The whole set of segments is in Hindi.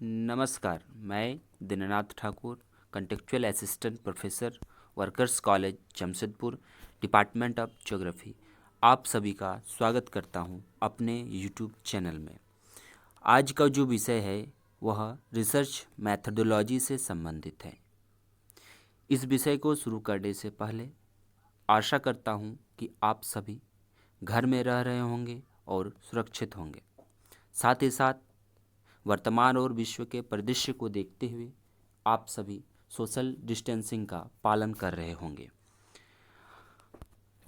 नमस्कार, मैं Dinanath Thakur, contextual assistant professor, workers college Jamshedpur, department of geography, आप सभी का स्वागत करता हूं अपने यूट्यूब चैनल में। आज का जो विषय है वह रिसर्च मैथडोलॉजी से संबंधित है। इस विषय को शुरू करने से पहले आशा करता हूं कि आप सभी घर में रह रहे होंगे और सुरक्षित होंगे। साथ ही साथ वर्तमान और विश्व के परिदृश्य को देखते हुए आप सभी सोशल डिस्टेंसिंग का पालन कर रहे होंगे।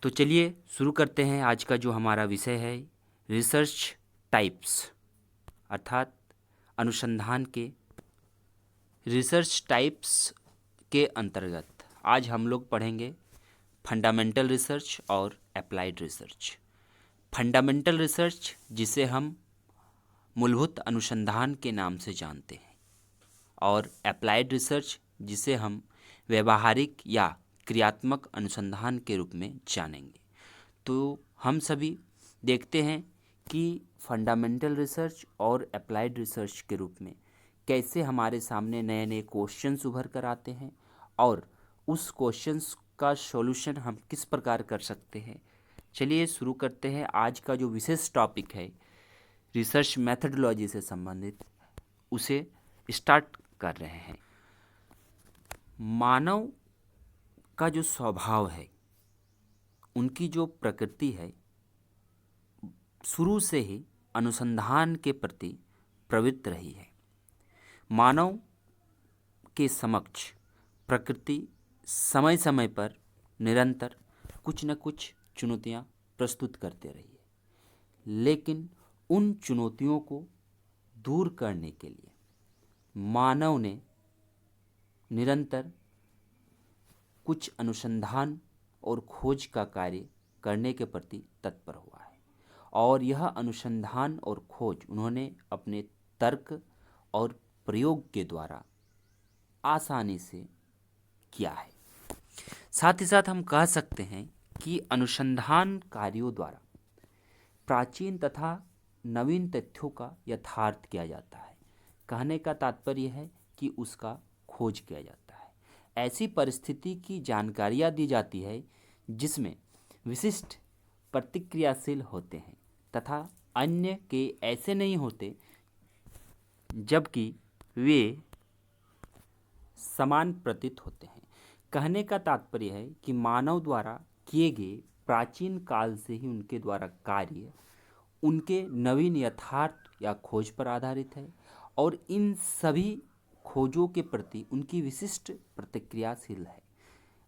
तो चलिए शुरू करते हैं। आज का जो हमारा विषय है रिसर्च टाइप्स, अर्थात अनुसंधान के रिसर्च टाइप्स के अंतर्गत आज हम लोग पढ़ेंगे फंडामेंटल रिसर्च और अप्लाइड रिसर्च। फंडामेंटल रिसर्च जिसे हम मूलभूत अनुसंधान के नाम से जानते हैं और अप्लाइड रिसर्च जिसे हम व्यवहारिक या क्रियात्मक अनुसंधान के रूप में जानेंगे। तो हम सभी देखते हैं कि फंडामेंटल रिसर्च और अप्लाइड रिसर्च के रूप में कैसे हमारे सामने नए नए क्वेश्चंस उभर कर आते हैं और उस क्वेश्चंस का सॉल्यूशन हम किस प्रकार कर सकते हैं। चलिए शुरू करते हैं। आज का जो विशेष टॉपिक है रिसर्च मैथडोलॉजी से संबंधित, उसे स्टार्ट कर रहे हैं। मानव का जो स्वभाव है, उनकी जो प्रकृति है, शुरू से ही अनुसंधान के प्रति प्रवृत्त रही है। मानव के समक्ष प्रकृति समय समय पर निरंतर कुछ न कुछ चुनौतियां प्रस्तुत करते रही है, लेकिन उन चुनौतियों को दूर करने के लिए मानव ने निरंतर कुछ अनुसंधान और खोज का कार्य करने के प्रति तत्पर हुआ है और यह अनुसंधान और खोज उन्होंने अपने तर्क और प्रयोग के द्वारा आसानी से किया है। साथ ही साथ हम कह सकते हैं कि अनुसंधान कार्यों द्वारा प्राचीन तथा नवीन तथ्यों का यथार्थ किया जाता है। कहने का तात्पर्य है कि उसका खोज किया जाता है। ऐसी परिस्थिति की जानकारियाँ दी जाती है जिसमें विशिष्ट प्रतिक्रियाशील होते हैं तथा अन्य के ऐसे नहीं होते, जबकि वे समान प्रतीत होते हैं। कहने का तात्पर्य है कि मानव द्वारा किए गए प्राचीन काल से ही उनके द्वारा कार्य उनके नवीन यथार्थ या खोज पर आधारित है और इन सभी खोजों के प्रति उनकी विशिष्ट प्रतिक्रियाशील है।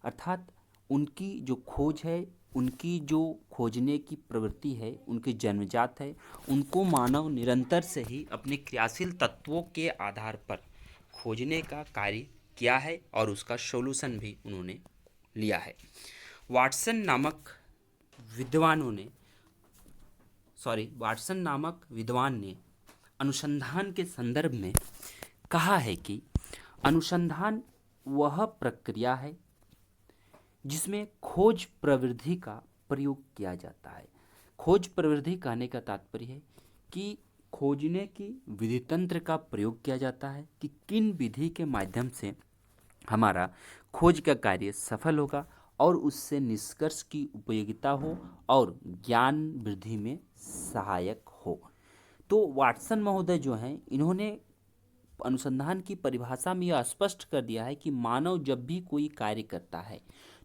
अर्थात उनकी जो खोज है, उनकी जो खोजने की प्रवृत्ति है, उनकी जन्मजात है, उनको मानव निरंतर से ही अपने क्रियाशील तत्वों के आधार पर खोजने का कार्य किया है और उसका सॉल्यूशन भी उन्होंने लिया है। वाटसन नामक विद्वान ने अनुसंधान के संदर्भ में कहा है कि अनुसंधान वह प्रक्रिया है जिसमें खोज प्रवृत्ति का प्रयोग किया जाता है। खोज प्रवृत्ति कहने का तात्पर्य है कि खोजने की विधि तंत्र का प्रयोग किया जाता है कि किन विधि के माध्यम से हमारा खोज का कार्य सफल होगा और उससे निष्कर्ष की उपयोगिता हो और ज्ञान वृद्धि में सहायक हो। तो वाटसन महोदय जो हैं, इन्होंने अनुसंधान की परिभाषा में यह स्पष्ट कर दिया है कि मानव जब भी कोई कार्य करता है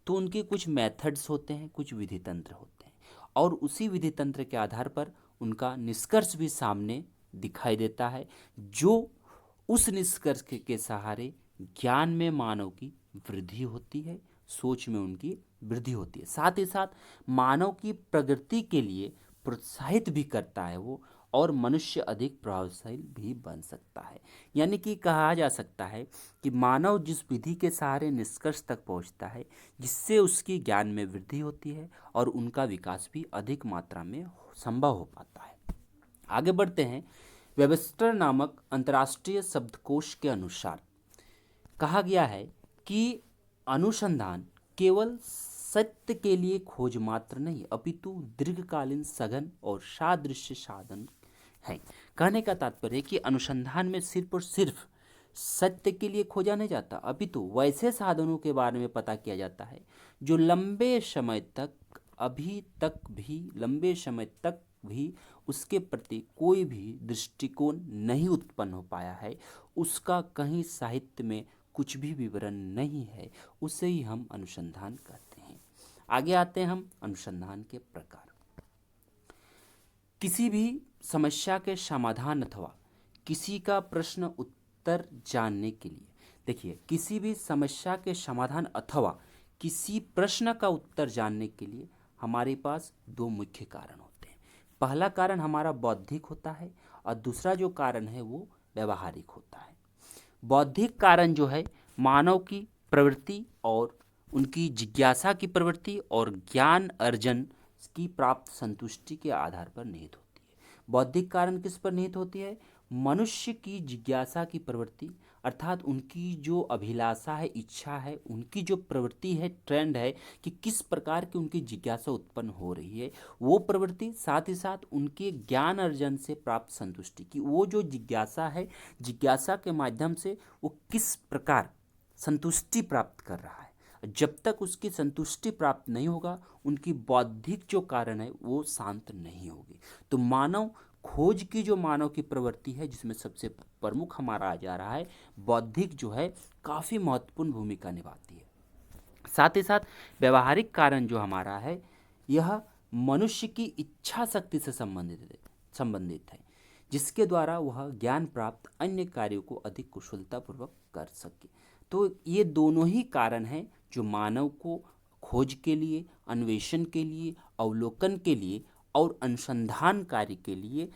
तो उनके कुछ मेथड्स होते हैं, कुछ विधि तंत्र होते हैं और उसी विधि तंत्र के आधार पर उनका निष्कर्ष भी सामने दिखाई देता है, जो उस निष्कर्ष के सहारे ज्ञान में मानव की वृद्धि होती है, सोच में उनकी वृद्धि होती है। साथ ही साथ मानव की प्रगति के लिए प्रोत्साहित भी करता है वो, और मनुष्य अधिक प्रभावशाली भी बन सकता है। यानी कि कहा जा सकता है कि मानव जिस विधि के सहारे निष्कर्ष तक पहुंचता है, जिससे उसकी ज्ञान में वृद्धि होती है और उनका विकास भी अधिक मात्रा में संभव हो पाता है। आगे बढ़ते हैं। वेबस्टर नामक अंतर्राष्ट्रीय शब्दकोश के अनुसार कहा गया है कि अनुसंधान केवल सत्य के लिए खोज मात्र नहीं, अपितु दीर्घकालीन सघन और सादृश्य साधन है। कहने का तात्पर्य है कि अनुसंधान में सिर्फ और सिर्फ सत्य के लिए खोजा नहीं जाता, अपितु वैसे साधनों के बारे में पता किया जाता है जो लंबे समय तक भी उसके प्रति कोई भी दृष्टिकोण नहीं उत्पन्न हो पाया है, उसका कहीं साहित्य में कुछ भी विवरण नहीं है, उसे ही हम अनुसंधान कहते हैं। आगे आते हैं हम अनुसंधान के प्रकार। किसी भी समस्या के समाधान अथवा किसी का प्रश्न उत्तर जानने के लिए, देखिए, किसी भी समस्या के समाधान अथवा किसी प्रश्न का उत्तर जानने के लिए हमारे पास दो मुख्य कारण होते हैं। पहला कारण हमारा बौद्धिक होता है और दूसरा जो कारण है वो व्यवहारिक होता है। बौद्धिक कारण जो है मानव की प्रवृत्ति और उनकी जिज्ञासा की प्रवृत्ति और ज्ञान अर्जन की प्राप्त संतुष्टि के आधार पर निहित होती है। बौद्धिक कारण किस पर निहित होती है? मनुष्य की जिज्ञासा की प्रवृत्ति, अर्थात उनकी जो अभिलाषा है, इच्छा है, उनकी जो प्रवृत्ति है, ट्रेंड है कि किस प्रकार की उनकी जिज्ञासा उत्पन्न हो रही है, वो प्रवृत्ति, साथ ही साथ उनके ज्ञान अर्जन से प्राप्त संतुष्टि की वो जो जिज्ञासा है, जिज्ञासा के माध्यम से वो किस प्रकार संतुष्टि प्राप्त कर रहा है। जब तक उसकी संतुष्टि प्राप्त नहीं होगा, उनकी बौद्धिक जो कारण है वो शांत नहीं होगी। तो मानव खोज की जो मानव की प्रवृत्ति है, जिसमें सबसे प्रमुख हमारा आ जा रहा है बौद्धिक, जो है काफ़ी महत्वपूर्ण भूमिका निभाती है। साथ ही साथ व्यवहारिक कारण जो हमारा है, यह मनुष्य की इच्छा शक्ति से संबंधित है, जिसके द्वारा वह ज्ञान प्राप्त अन्य कार्यों को अधिक कुशलतापूर्वक कर सके। तो ये दोनों ही कारण हैं जो मानव को खोज के लिए, अन्वेषण के लिए, अवलोकन के लिए और अनुसंधान कार्य के लिए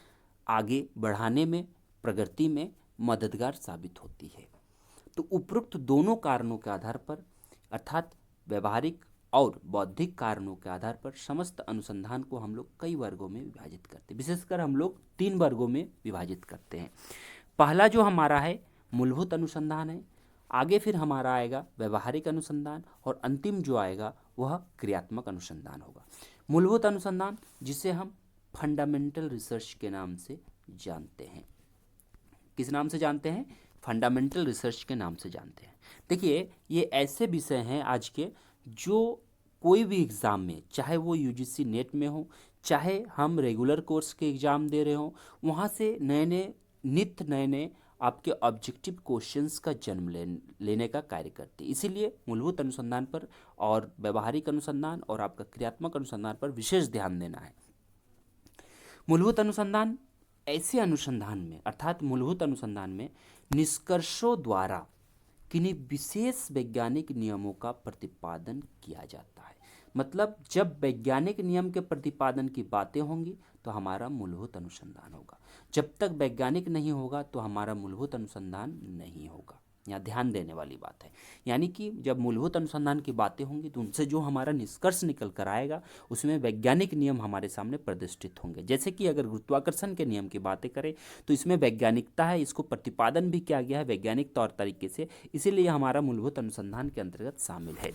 आगे बढ़ाने में, प्रगति में मददगार साबित होती है। तो उपरोक्त दोनों कारणों के आधार पर, अर्थात व्यवहारिक और बौद्धिक कारणों के आधार पर समस्त अनुसंधान को हम लोग कई वर्गों में विभाजित करते हैं। विशेषकर हम लोग 3 वर्गों में विभाजित करते हैं। पहला जो हमारा है मूलभूत अनुसंधान है, आगे फिर हमारा आएगा व्यवहारिक अनुसंधान और अंतिम जो आएगा वह क्रियात्मक अनुसंधान होगा। मूलभूत अनुसंधान, जिसे हम फंडामेंटल रिसर्च के नाम से जानते हैं। किस नाम से जानते हैं? फंडामेंटल रिसर्च के नाम से जानते हैं। देखिए, ये ऐसे विषय हैं आज के जो कोई भी एग्ज़ाम में, चाहे वो यूजीसी नेट में हो, चाहे हम रेगुलर कोर्स के एग्ज़ाम दे रहे हो, वहाँ से नित्य नए आपके ऑब्जेक्टिव क्वेश्चंस का जन्म लेने का कार्य करते हैं। इसीलिए मूलभूत अनुसंधान पर और व्यवहारिक अनुसंधान और आपका क्रियात्मक अनुसंधान पर विशेष ध्यान देना है। मूलभूत अनुसंधान ऐसे अनुसंधान में, अर्थात मूलभूत अनुसंधान में निष्कर्षों द्वारा किन्हीं विशेष वैज्ञानिक नियमों का प्रतिपादन किया जाता है। मतलब जब वैज्ञानिक नियम के प्रतिपादन की बातें होंगी तो हमारा मूलभूत अनुसंधान होगा, जब तक वैज्ञानिक नहीं होगा तो हमारा मूलभूत अनुसंधान नहीं होगा। यहाँ ध्यान देने वाली बात है। यानी कि जब मूलभूत अनुसंधान की बातें होंगी तो उनसे जो हमारा निष्कर्ष निकल कर आएगा उसमें वैज्ञानिक नियम हमारे सामने प्रदर्शित होंगे। जैसे कि अगर गुरुत्वाकर्षण के नियम की बातें करें तो इसमें वैज्ञानिकता है, इसको प्रतिपादन भी किया गया है वैज्ञानिक तौर तरीके से, इसीलिए हमारा मूलभूत अनुसंधान के अंतर्गत शामिल है।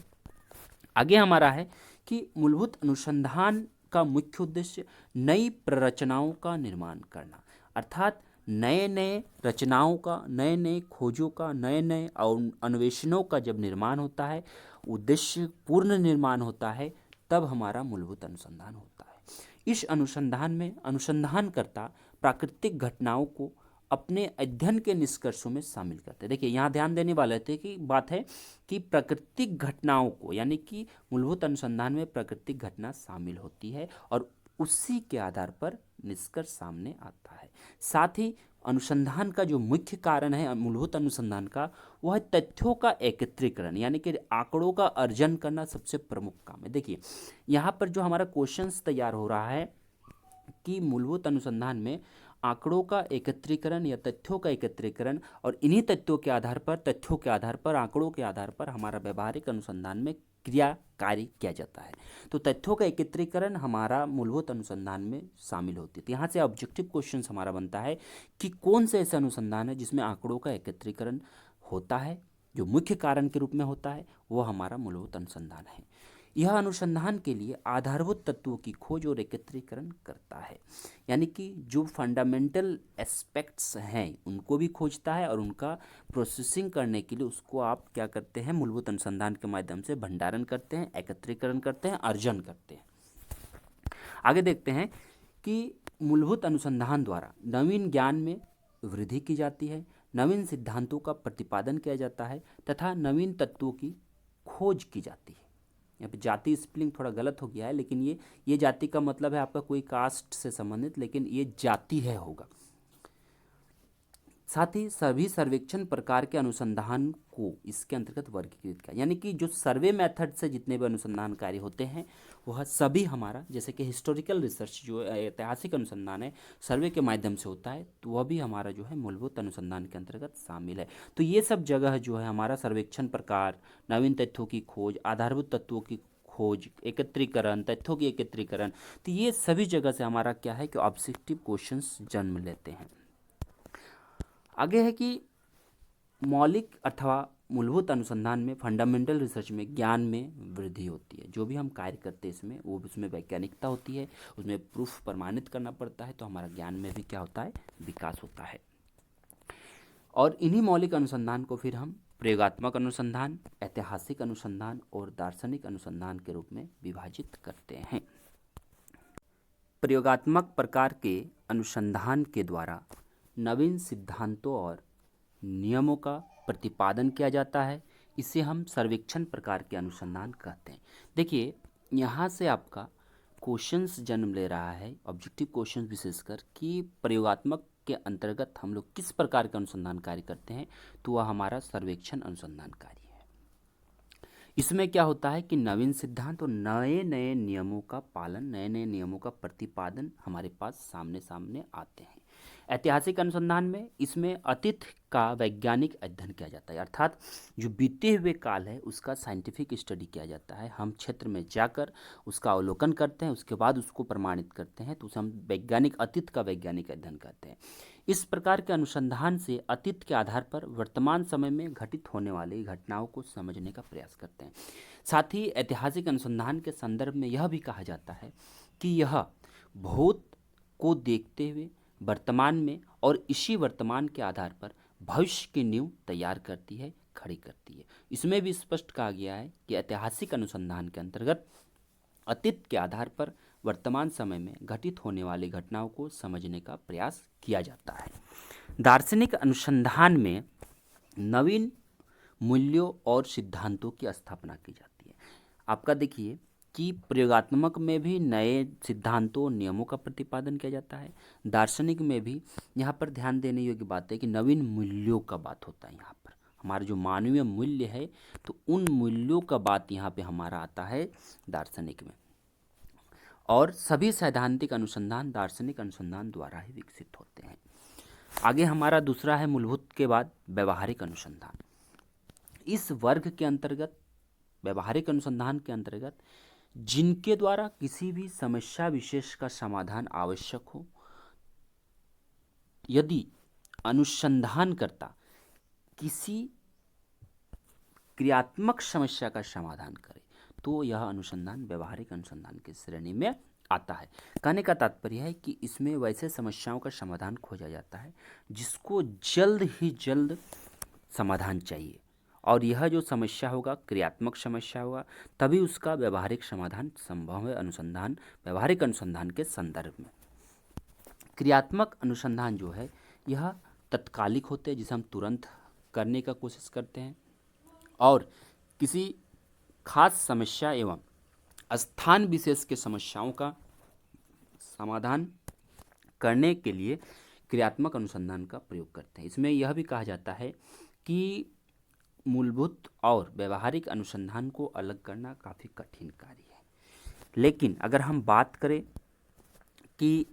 आगे हमारा है कि मूलभूत अनुसंधान का मुख्य उद्देश्य नई प्ररचनाओं का निर्माण करना, अर्थात नए रचनाओं का, नए खोजों का, नए अन्वेषणों का जब निर्माण होता है, उद्देश्य पूर्ण निर्माण होता है, तब हमारा मूलभूत अनुसंधान होता है। इस अनुसंधान में अनुसंधानकर्ता प्राकृतिक घटनाओं को अपने अध्ययन के निष्कर्षों में शामिल करते हैं। देखिए, यहाँ ध्यान देने वाले थे कि बात है कि प्राकृतिक घटनाओं को, यानी कि मूलभूत अनुसंधान में प्राकृतिक घटना शामिल होती है और उसी के आधार पर निष्कर्ष सामने आता है। साथ ही अनुसंधान का जो मुख्य कारण है मूलभूत अनुसंधान का, वह है तथ्यों का एकत्रीकरण, यानी कि आंकड़ों का अर्जन करना सबसे प्रमुख काम है। देखिए, यहाँ पर जो हमारा क्वेश्चंस तैयार हो रहा है कि मूलभूत अनुसंधान में आंकड़ों का एकत्रीकरण या तथ्यों का एकत्रीकरण, और इन्हीं तथ्यों के आधार पर, आंकड़ों के आधार पर हमारा व्यवहारिक अनुसंधान में क्रिया कार्य किया जाता है। तो तथ्यों का एकत्रीकरण हमारा मूलभूत अनुसंधान में शामिल होती है। तो यहाँ से ऑब्जेक्टिव क्वेश्चन हमारा बनता है कि कौन से ऐसा अनुसंधान है जिसमें आंकड़ों का एकत्रीकरण होता है, जो मुख्य कारण के रूप में होता है, वो हमारा मूलभूत अनुसंधान है। यह अनुसंधान के लिए आधारभूत तत्वों की खोज और एकत्रीकरण करता है, यानी कि जो फंडामेंटल एस्पेक्ट्स हैं उनको भी खोजता है और उनका प्रोसेसिंग करने के लिए उसको आप क्या करते हैं, मूलभूत अनुसंधान के माध्यम से भंडारण करते हैं, एकत्रीकरण करते हैं, अर्जन करते हैं। आगे देखते हैं कि मूलभूत अनुसंधान द्वारा नवीन ज्ञान में वृद्धि की जाती है, नवीन सिद्धांतों का प्रतिपादन किया जाता है तथा नवीन तत्वों की खोज की जाती है। यहाँ पे जाति स्पेलिंग थोड़ा गलत हो गया है, लेकिन ये जाति का मतलब है आपका कोई कास्ट से संबंधित, लेकिन ये जाति है होगा। साथ ही सभी सर्वेक्षण प्रकार के अनुसंधान को इसके अंतर्गत वर्गीकृत किया, यानी कि जो सर्वे मेथड से जितने भी अनुसंधान कार्य होते हैं वह सभी हमारा, जैसे कि हिस्टोरिकल रिसर्च जो ऐतिहासिक अनुसंधान है सर्वे के माध्यम से होता है, तो वह भी हमारा जो है मूलभूत अनुसंधान के अंतर्गत शामिल है। तो ये सब जगह जो है हमारा सर्वेक्षण प्रकार, नवीन तथ्यों की खोज, आधारभूत तत्वों की खोज, एकत्रीकरण, तथ्यों की एकत्रीकरण, तो ये सभी जगह से हमारा क्या है कि ऑब्जेक्टिव क्वेश्चंस जन्म लेते हैं। आगे है कि मौलिक अथवा मूलभूत अनुसंधान में, फंडामेंटल रिसर्च में ज्ञान में वृद्धि होती है। जो भी हम कार्य करते हैं इसमें, वो उसमें वैज्ञानिकता होती है, उसमें प्रूफ प्रमाणित करना पड़ता है, तो हमारा ज्ञान में भी क्या होता है, विकास होता है। और इन्हीं मौलिक अनुसंधान को फिर हम प्रयोगात्मक अनुसंधान, ऐतिहासिक अनुसंधान और दार्शनिक अनुसंधान के रूप में विभाजित करते हैं। प्रयोगात्मक प्रकार के अनुसंधान के द्वारा नवीन सिद्धांतों और नियमों का प्रतिपादन किया जाता है, इसे हम सर्वेक्षण प्रकार के अनुसंधान कहते हैं। देखिए यहाँ से आपका क्वेश्चंस जन्म ले रहा है, ऑब्जेक्टिव क्वेश्चंस विशेषकर, कि प्रयोगात्मक के अंतर्गत हम लोग किस प्रकार का अनुसंधान कार्य करते हैं, तो वह हमारा सर्वेक्षण अनुसंधान कार्य है। इसमें क्या होता है कि नवीन सिद्धांत और नए नए नियमों का पालन, नए नए नियमों का प्रतिपादन हमारे पास सामने सामने आते हैं। ऐतिहासिक अनुसंधान में इसमें अतीत का वैज्ञानिक अध्ययन किया जाता है, अर्थात जो बीते हुए काल है उसका साइंटिफिक स्टडी किया जाता है। हम क्षेत्र में जाकर उसका अवलोकन करते हैं, उसके बाद उसको प्रमाणित करते हैं, तो उसे हम वैज्ञानिक, अतीत का वैज्ञानिक अध्ययन करते हैं। इस प्रकार के अनुसंधान से अतीत के आधार पर वर्तमान समय में घटित होने वाली घटनाओं को समझने का प्रयास करते हैं। साथ ही ऐतिहासिक अनुसंधान के संदर्भ में यह भी कहा जाता है कि यह भूत को देखते हुए वर्तमान में और इसी वर्तमान के आधार पर भविष्य की नींव तैयार करती है, खड़ी करती है। इसमें भी स्पष्ट कहा गया है कि ऐतिहासिक अनुसंधान के अंतर्गत अतीत के आधार पर वर्तमान समय में घटित होने वाली घटनाओं को समझने का प्रयास किया जाता है। दार्शनिक अनुसंधान में नवीन मूल्यों और सिद्धांतों की स्थापना की जाती है। आपका देखिए कि प्रयोगात्मक में भी नए सिद्धांतों और नियमों का प्रतिपादन किया जाता है, दार्शनिक में भी यहाँ पर ध्यान देने योग्य बात है कि नवीन मूल्यों का बात होता है। यहाँ पर हमारा जो मानवीय मूल्य है, तो उन मूल्यों का बात यहाँ पे हमारा आता है दार्शनिक में। और सभी सैद्धांतिक अनुसंधान दार्शनिक अनुसंधान द्वारा ही विकसित होते हैं। आगे हमारा दूसरा है मूलभूत के बाद व्यवहारिक अनुसंधान। इस वर्ग के अंतर्गत, व्यवहारिक अनुसंधान के अंतर्गत, जिनके द्वारा किसी भी समस्या विशेष का समाधान आवश्यक हो, यदि अनुसंधानकर्ता किसी क्रियात्मक समस्या का समाधान करे, तो यह अनुसंधान व्यवहारिक अनुसंधान की श्रेणी में आता है। कहने का तात्पर्य है कि इसमें वैसे समस्याओं का समाधान खोजा जाता है जिसको जल्द ही जल्द समाधान चाहिए, और यह जो समस्या होगा क्रियात्मक समस्या होगा, तभी उसका व्यवहारिक समाधान संभव है अनुसंधान, व्यवहारिक अनुसंधान के संदर्भ में। क्रियात्मक अनुसंधान जो है यह तत्कालिक होते हैं, जिसे हम तुरंत करने का कोशिश करते हैं, और किसी खास समस्या एवं स्थान विशेष के समस्याओं का समाधान करने के लिए क्रियात्मक अनुसंधान का प्रयोग करते हैं। इसमें यह भी कहा जाता है कि मूलभूत और व्यवहारिक अनुसंधान को अलग करना काफ़ी कठिन कार्य है। लेकिन अगर हम बात करें कि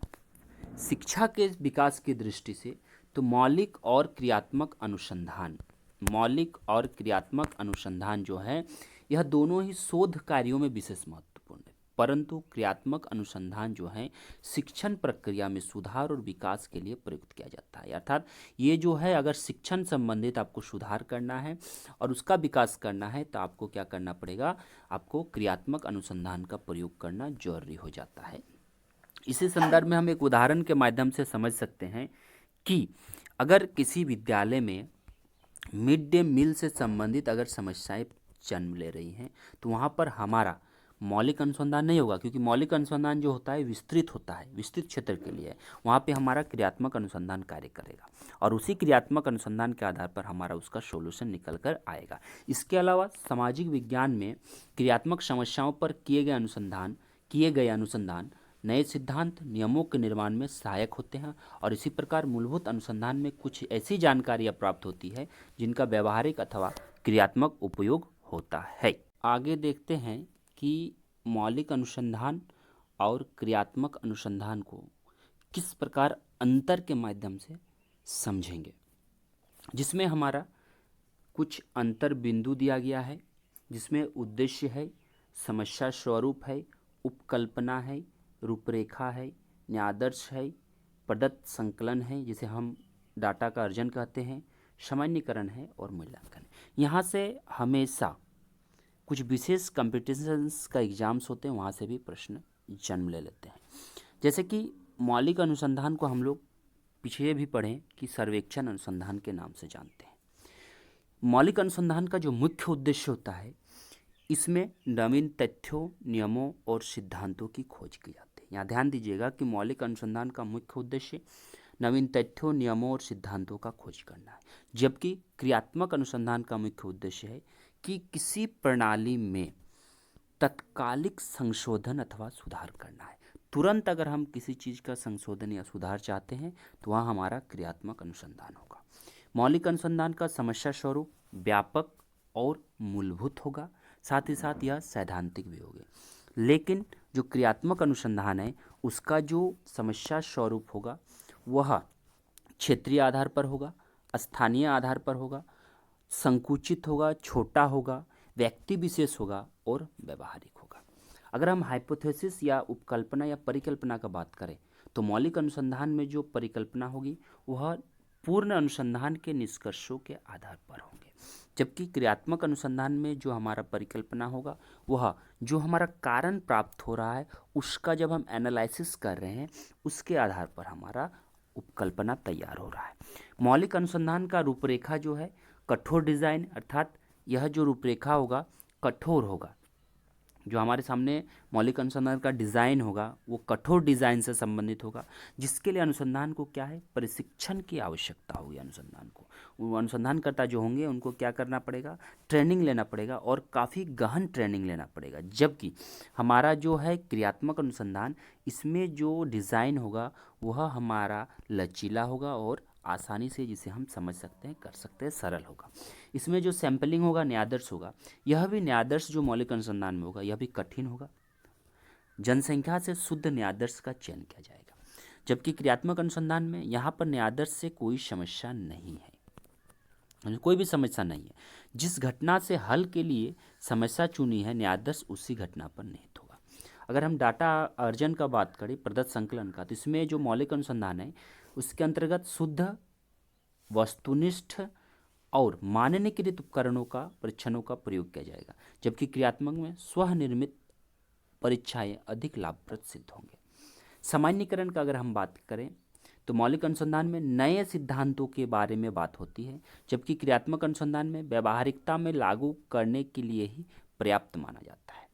शिक्षा के विकास की दृष्टि से, तो मौलिक और क्रियात्मक अनुसंधान जो है, यह दोनों ही शोध कार्यों में विशेष महत्वपूर्ण है। परंतु क्रियात्मक अनुसंधान जो है शिक्षण प्रक्रिया में सुधार और विकास के लिए प्रयुक्त किया जाता है। अर्थात ये जो है, अगर शिक्षण संबंधित आपको सुधार करना है और उसका विकास करना है तो आपको क्या करना पड़ेगा, आपको क्रियात्मक अनुसंधान का प्रयोग करना जरूरी हो जाता है। इसी संदर्भ में हम एक उदाहरण के माध्यम से समझ सकते हैं कि अगर किसी विद्यालय में मिड डे मील से संबंधित अगर समस्याएं जन्म ले रही हैं तो वहाँ पर हमारा मौलिक अनुसंधान नहीं होगा, क्योंकि मौलिक अनुसंधान जो होता है विस्तृत होता है, विस्तृत क्षेत्र के लिए। वहाँ पे हमारा क्रियात्मक अनुसंधान कार्य करेगा और उसी क्रियात्मक अनुसंधान के आधार पर हमारा उसका सॉल्यूशन निकल कर आएगा। इसके अलावा सामाजिक विज्ञान में क्रियात्मक समस्याओं पर किए गए अनुसंधान नए सिद्धांत नियमों के निर्माण में सहायक होते हैं और इसी प्रकार मूलभूत अनुसंधान में कुछ ऐसी जानकारियाँ प्राप्त होती है जिनका व्यवहारिक अथवा क्रियात्मक उपयोग होता है। आगे देखते हैं कि मौलिक अनुसंधान और क्रियात्मक अनुसंधान को किस प्रकार अंतर के माध्यम से समझेंगे, जिसमें हमारा कुछ अंतर बिंदु दिया गया है, जिसमें उद्देश्य है, समस्या स्वरूप है, उपकल्पना है, रूपरेखा है, न्यायादर्श है, प्रदत्त संकलन है जिसे हम डाटा का अर्जन कहते हैं, सामान्यीकरण है और मूल्यांकन। यहाँ से हमेशा कुछ विशेष कॉम्पिटिशन्स का एग्जाम्स होते हैं, वहाँ से भी प्रश्न जन्म ले लेते हैं। जैसे कि मौलिक अनुसंधान को हम लोग पीछे भी पढ़ें कि सर्वेक्षण अनुसंधान के नाम से जानते हैं। मौलिक अनुसंधान का जो मुख्य उद्देश्य होता है, इसमें नवीन तथ्यों, नियमों और सिद्धांतों की खोज की जाती है। यहाँ ध्यान दीजिएगा कि मौलिक अनुसंधान का मुख्य उद्देश्य नवीन तथ्यों, नियमों और सिद्धांतों का खोज करना है, जबकि क्रियात्मक अनुसंधान का मुख्य उद्देश्य है कि किसी प्रणाली में तत्कालिक संशोधन अथवा सुधार करना है। तुरंत अगर हम किसी चीज़ का संशोधन या सुधार चाहते हैं तो वहाँ हमारा क्रियात्मक अनुसंधान होगा। मौलिक अनुसंधान का समस्या स्वरूप व्यापक और मूलभूत होगा, साथ ही साथ यह सैद्धांतिक भी होगा। लेकिन जो क्रियात्मक अनुसंधान है उसका जो समस्या स्वरूप होगा वह क्षेत्रीय आधार पर होगा, स्थानीय आधार पर होगा, संकुचित होगा, छोटा होगा, व्यक्ति विशेष होगा और व्यवहारिक होगा। अगर हम हाइपोथेसिस या उपकल्पना या परिकल्पना का बात करें तो मौलिक अनुसंधान में जो परिकल्पना होगी वह पूर्ण अनुसंधान के निष्कर्षों के आधार पर होंगे, जबकि क्रियात्मक अनुसंधान में जो हमारा परिकल्पना होगा वह जो हमारा कारण प्राप्त हो रहा है उसका जब हम एनालिसिस कर रहे हैं उसके आधार पर हमारा उपकल्पना तैयार हो रहा है। मौलिक अनुसंधान का रूपरेखा जो है कठोर डिज़ाइन, अर्थात यह जो रूपरेखा होगा कठोर होगा। जो हमारे सामने मौलिक अनुसंधान का डिज़ाइन होगा वो कठोर डिज़ाइन से संबंधित होगा, जिसके लिए अनुसंधान को क्या है, प्रशिक्षण की आवश्यकता होगी। अनुसंधान को वो अनुसंधानकर्ता जो होंगे उनको क्या करना पड़ेगा, ट्रेनिंग लेना पड़ेगा और काफ़ी गहन ट्रेनिंग लेना पड़ेगा। जबकि हमारा जो है क्रियात्मक अनुसंधान, इसमें जो डिज़ाइन होगा वह हमारा लचीला होगा और आसानी से जिसे हम समझ सकते हैं, कर सकते हैं, सरल होगा। इसमें जो सैंपलिंग होगा न्यायादर्श होगा, यह भी न्यायादर्श जो मौलिक अनुसंधान में होगा यह भी कठिन होगा। जनसंख्या से शुद्ध न्यायादर्श का चयन किया जाएगा, जबकि क्रियात्मक अनुसंधान में यहाँ पर न्यायादर्श से कोई समस्या नहीं है, कोई भी समस्या नहीं है। जिस घटना से हल के लिए समस्या चुनी है न्यायादर्श उसी घटना पर निहित होगा। अगर हम डाटा अर्जन का बात करें, प्रदत्त संकलन का, तो इसमें जो मौलिक अनुसंधान है उसके अंतर्गत शुद्ध, वस्तुनिष्ठ और मानकीकृत उपकरणों का परीक्षणों का प्रयोग किया जाएगा, जबकि क्रियात्मक में स्वनिर्मित परीक्षाएं अधिक लाभप्रद सिद्ध होंगे। सामान्यीकरण का अगर हम बात करें तो मौलिक अनुसंधान में नए सिद्धांतों के बारे में बात होती है, जबकि क्रियात्मक अनुसंधान में व्यवहारिकता में लागू करने के लिए ही पर्याप्त माना जाता है।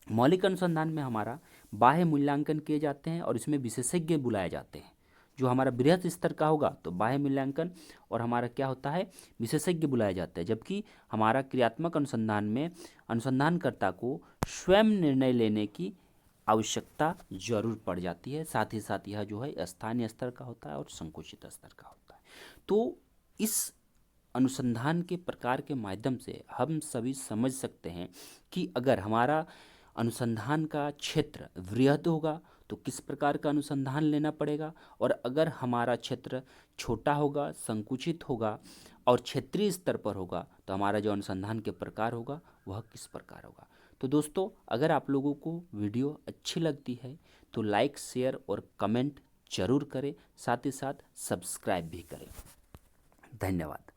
मौलिक अनुसंधान में हमारा बाह्य मूल्यांकन किए जाते हैं और इसमें विशेषज्ञ बुलाए जाते हैं। जो हमारा बृहत स्तर का होगा तो बाह्य मूल्यांकन और हमारा क्या होता है, विशेषज्ञ बुलाए जाते हैं, जबकि हमारा क्रियात्मक अनुसंधान में अनुसंधानकर्ता को स्वयं निर्णय लेने की आवश्यकता जरूर पड़ जाती है। साथ ही साथ यह जो है स्थानीय स्तर का होता है और संकुचित स्तर का होता है। तो इस अनुसंधान के प्रकार के माध्यम से हम सभी समझ सकते हैं कि अगर हमारा अनुसंधान का क्षेत्र वृहद होगा तो किस प्रकार का अनुसंधान लेना पड़ेगा, और अगर हमारा क्षेत्र छोटा होगा, संकुचित होगा और क्षेत्रीय स्तर पर होगा तो हमारा जो अनुसंधान के प्रकार होगा वह किस प्रकार होगा। तो दोस्तों, अगर आप लोगों को वीडियो अच्छी लगती है तो लाइक, शेयर और कमेंट जरूर करें, साथ ही साथ सब्सक्राइब भी करें। धन्यवाद।